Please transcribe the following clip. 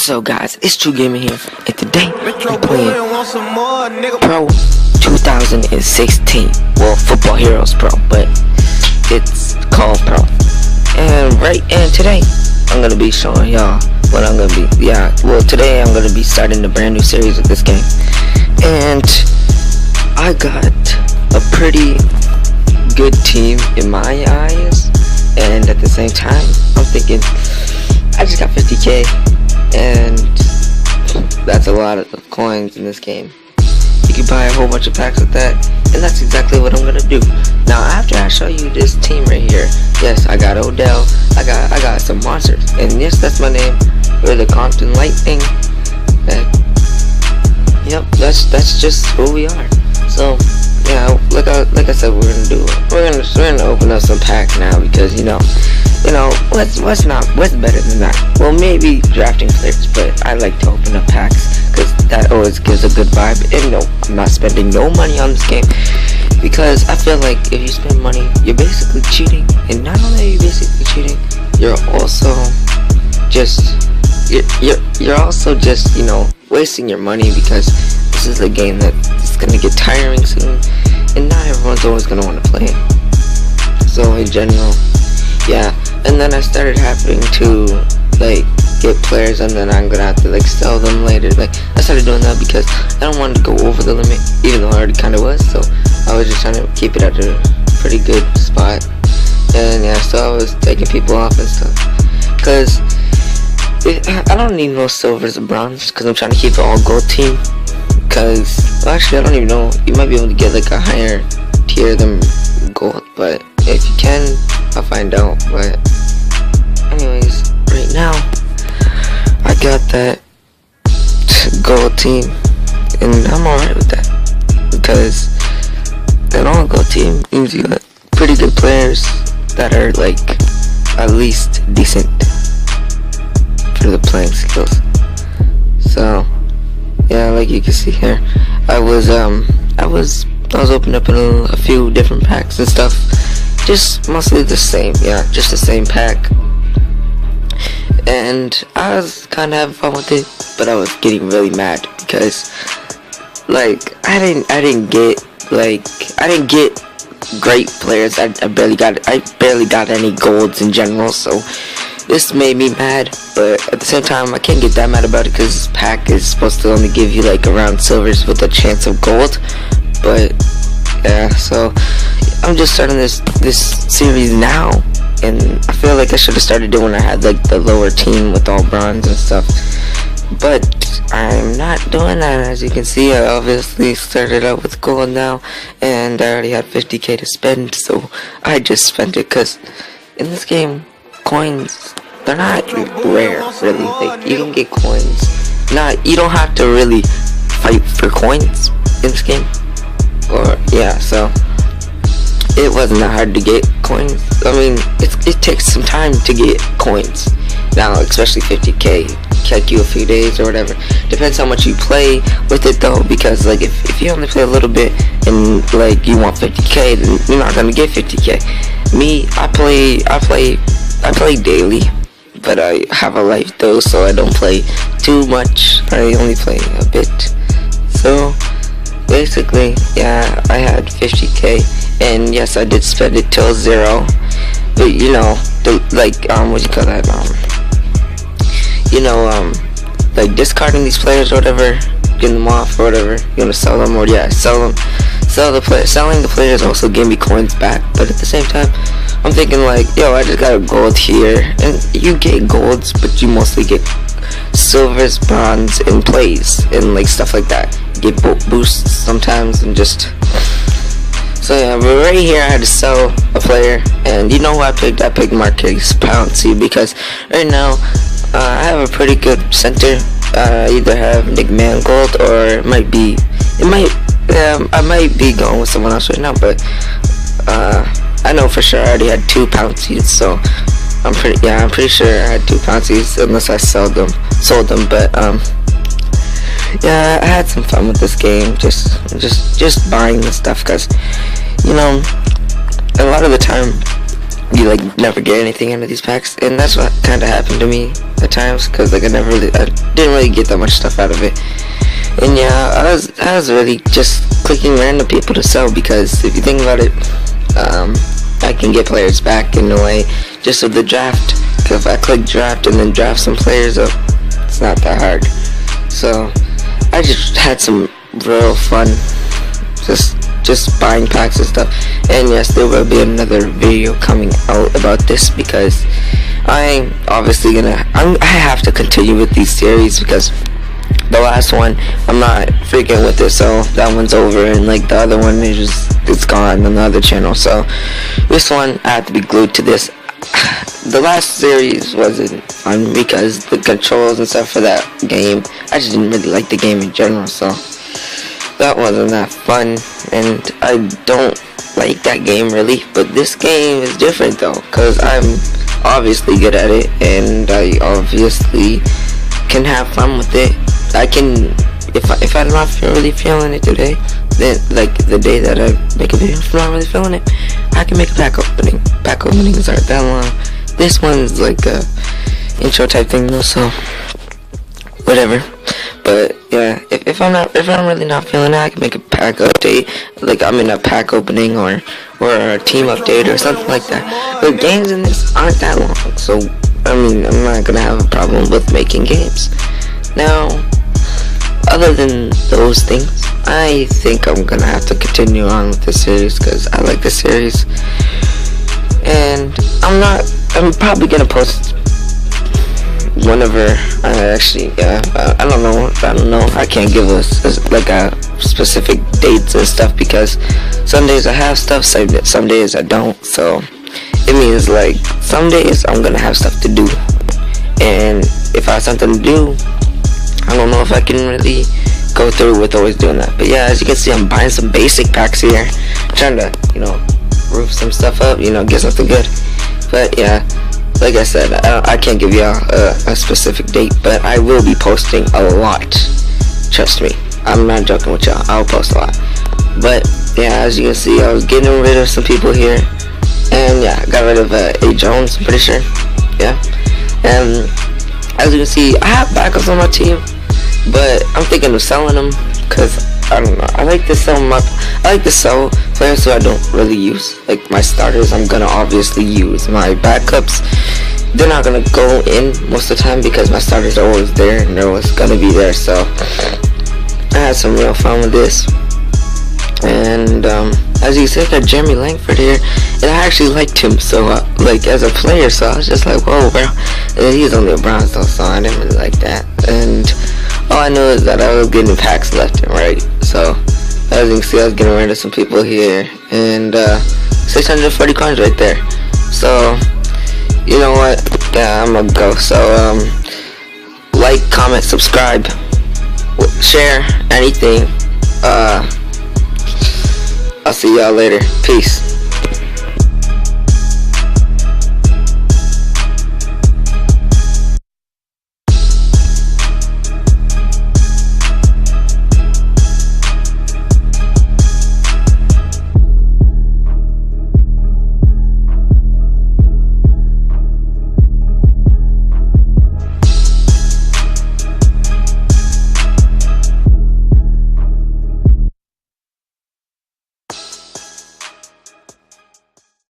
What's up, guys? It's True Gaming here, and today I'm playing Pro 2016. Well, Football Heroes Pro, but it's called Pro. And today I'm gonna be showing y'all what I'm gonna be. Today I'm gonna be starting a brand new series with this game, and I got a pretty good team in my eyes, and at the same time I'm thinking I just got 50k, and that's a lot of coins in this game. You can buy a whole bunch of packs with that, and that's exactly what I'm gonna do. Now, after I show you this team right here, yes, I got Odell, I got some monsters, and yes, that's my name. We're the Compton Lightning. Yep, that's just who we are. So yeah, like I said, we're gonna open up some packs now, because you know what's better than that? Well, maybe drafting players, but I like to open up packs because that always gives a good vibe. And no, I'm not spending no money on this game, because I feel like if you spend money, you're basically cheating. And not only are you basically cheating, you're also just wasting your money, because this is a game that's gonna get tiring soon, and not everyone's always gonna want to play it. So in general, yeah. And then I started having to get players, and then I'm gonna have to sell them later. I started doing that because I don't want to go over the limit, even though I already kind of was. So I was just trying to keep it at a pretty good spot. And yeah, so I was taking people off and stuff, because I don't need no silvers or bronze, because I'm trying to keep it all gold team. Because, well, actually, I don't even know. You might be able to get a higher tier than gold, but if you can, I'll find out. But anyways, right now I got that gold team, and I'm alright with that, because an all gold team means you got pretty good players that are at least decent for the playing skills. So yeah, like you can see here, I was opening up in a few different packs and stuff, just mostly the same, just the same pack, and I was kind of having fun with it, but I was getting really mad because I didn't get great players. I barely got any golds in general, so this made me mad. But at the same time, I can't get that mad about it, because this pack is supposed to only give you around silvers with a chance of gold. But yeah, so I'm just starting this series now, and I feel like I should have started it when I had the lower team with all bronze and stuff, but I'm not doing that. As you can see, I obviously started out with gold now, and I already had 50k to spend, so I just spent it, because in this game, coins, they're not rare, really. You can get coins. You don't have to really fight for coins in this game. Or yeah, so it wasn't that hard to get coins. I mean, it takes some time to get coins now, especially 50k. Take you a few days or whatever. Depends how much you play with it though, because if you only play a little bit and you want 50k, then you're not gonna get 50k. Me, I play daily, but I have a life though, so I don't play too much. I only play a bit. So basically, yeah, I had 50k, and yes, I did spend it till 0. But what you call that? Discarding these players or whatever, getting them off or whatever. You wanna sell them, or yeah, sell them. Selling the players also gave me coins back, but at the same time, I'm thinking yo, I just got a gold here, and you get golds, but you mostly get silvers, bronze, and plays, and stuff like that. You get boosts sometimes, and just so yeah. But right here, I had to sell a player, and you know who I picked? I picked Marquise Pouncey, because right now I have a pretty good center. I either have Nick Mangold, or I might be going with someone else right now, but I know for sure I already had 2 Pounceys, so I'm pretty sure I had 2 Pounceys, unless I sold them. But yeah, I had some fun with this game, just buying the stuff, because a lot of the time you like never get anything out of these packs, and that's what kind of happened to me at times, because like I didn't really get that much stuff out of it. And yeah, I was really just clicking random people to sell, because if you think about it, I can get players back in a way just with the draft. Because if I click draft and then draft some players up, it's not that hard. So I just had some real fun just buying packs and stuff. And yes, there will be another video coming out about this, because I'm obviously I have to continue with these series, because the last one I'm not freaking with it, so that one's over, and like the other one it's gone on the other channel. So this one I have to be glued to this. The last series wasn't fun because the controls and stuff for that game, I just didn't really like the game in general, so that wasn't that fun, and I don't like that game really. But this game is different though, because I'm obviously good at it, and I obviously can have fun with it. I can, if I'm not really feeling it today, then like the day that I make a video, if I'm not really feeling it, I can make a pack opening. Pack openings aren't that long. This one's like a intro type thing though, so whatever. But yeah, if I'm really not feeling it, I can make a pack update, like I'm in a pack opening or a team update or something like that. But games in this aren't that long, so I mean, I'm not gonna have a problem with making games. Now, other than those things, I think I'm gonna have to continue on with this series, because I like this series, and I'm probably gonna post whenever I actually, I don't know, I can't give like a specific dates and stuff, because some days I have stuff, some days I don't, so it means like some days I'm gonna have stuff to do, and if I have something to do, I don't know if I can really go through with always doing that. But yeah, as you can see, I'm buying some basic packs here, trying to, roof some stuff up, get something good. But yeah, like I said, I can't give y'all a specific date, but I will be posting a lot. Trust me, I'm not joking with y'all, I'll post a lot. But yeah, as you can see, I was getting rid of some people here, and yeah, I got rid of A. Jones, I'm pretty sure. Yeah, and as you can see, I have backups on my team, but I'm thinking of selling them, because I don't know, I like to sell players who I don't really use. Like my starters, I'm gonna obviously use. My backups, they're not gonna go in most of the time, because my starters are always there and they're always gonna be there. So I had some real fun with this. And as you see, I got Jeremy Langford here, and I actually liked him, so like as a player, so I was just like, whoa, bro. And he's only a bronze though, so I didn't really like that. And all I know is that I was getting packs left and right. So as you can see, I was getting rid of some people here, and 640 coins right there. So you know what? Yeah, I'm gonna go. So like, comment, subscribe, share, anything. I'll see y'all later. Peace.